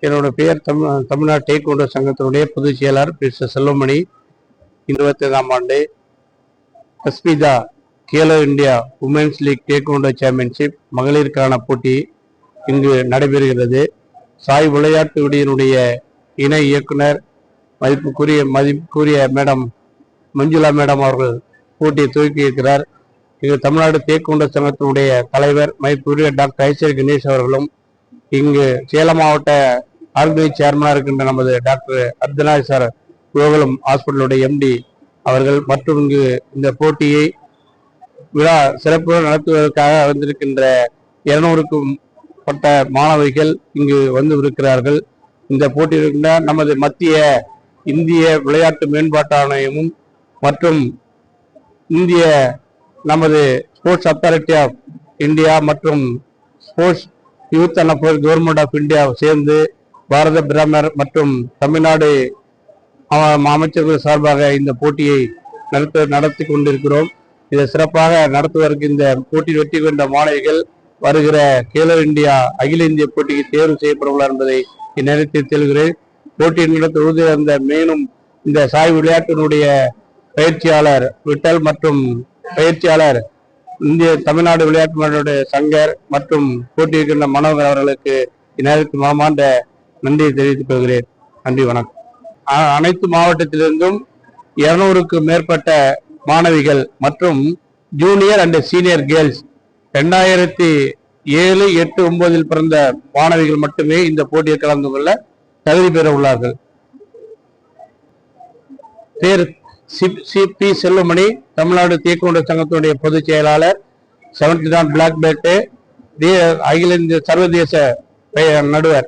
என்னோட பெயர் தமிழ்நாடு டேக்வாண்டோ சங்கத்தினுடைய பொதுச் செயலாளர் மிஸ்டர் செல்வமணி. 25ஆம் ஆண்டு Asmita Khelo India women's league taekwondo championship மகளிருக்கான போட்டி இங்கு நடைபெறுகிறது. சாய் விளையாட்டு விடியினுடைய இணை இயக்குனர் மதிப்புக்குரிய மேடம் மஞ்சுளா மேடம் அவர்கள் போட்டியை துவக்கி இருக்கிறார். இங்கு தமிழ்நாடு டேக்வாண்டோ சங்கத்தினுடைய தலைவர் மதிப்புக்குரிய டாக்டர் ஐசர் கணேஷ் அவர்களும், இங்கு சேலம் மாவட்ட ஆர்கனைஸ் சேர்மனாக இருக்கின்ற நமது டாக்டர் அர்த்தநாத் சார் கோகுலம் ஹாஸ்பிட்டலுடைய எம்டி அவர்கள் மற்றும் இங்கு இந்த போட்டியை விழா சிறப்புடன் நடத்துவதற்காக வந்திருக்கின்ற 200க்கும் பட்ட மாணவிகள் இங்கு வந்து இருக்கிறார்கள். இந்த போட்டியில் நமது மத்திய இந்திய விளையாட்டு மேம்பாட்டு ஆணையமும் மற்றும் இந்திய நமது ஸ்போர்ட்ஸ் அத்தாரிட்டி ஆஃப் இந்தியா மற்றும் sports youth and affairs government of India சேர்ந்து பாரத பிரதமர் மற்றும் தமிழ்நாடு அமைச்சர்கள் சார்பாக இந்த போட்டியை நடத்தி கொண்டிருக்கிறோம். இதை சிறப்பாக நடத்துவதற்கு இந்த போட்டியில் வெற்றி கொண்ட மாணவிகள் வருகிற கேலோ இந்தியா அகில இந்திய போட்டிக்கு தேர்வு செய்யப்படவுள்ளார் என்பதை இந்நேரத்தில் தெரிகிறேன். போட்டியை நடத்துவது அந்த மேலும் இந்த சாய் விளையாட்டினுடைய பயிற்சியாளர் விட்டல் மற்றும் பயிற்சியாளர் இந்திய தமிழ்நாடு விளையாட்டு மன்றனுடைய சங்கர் மற்றும் போட்டியிருக்கின்ற மாணவர்கள் அவர்களுக்கு இந்நேரத்தில் மனமார்ந்த நன்றியை தெரிவித்துக் கொள்கிறேன். நன்றி, வணக்கம். அனைத்து மாவட்டத்திலிருந்தும் 200க்கும் மேற்பட்ட மாணவிகள் மற்றும் ஜூனியர் அண்ட் சீனியர் கேர்ள்ஸ் 2007, 8, 9 பிறந்த மாணவிகள் மட்டுமே இந்த போட்டியில் கலந்து கொள்ள தகுதி பெற உள்ளார்கள். பேர் பி செல்வமணி, தமிழ்நாடு டேக்வாண்டோ சங்கத்தினுடைய பொதுச் செயலாளர், 70 பிளாக் பெல்ட், அகில இந்திய சர்வதேச நடுவர்.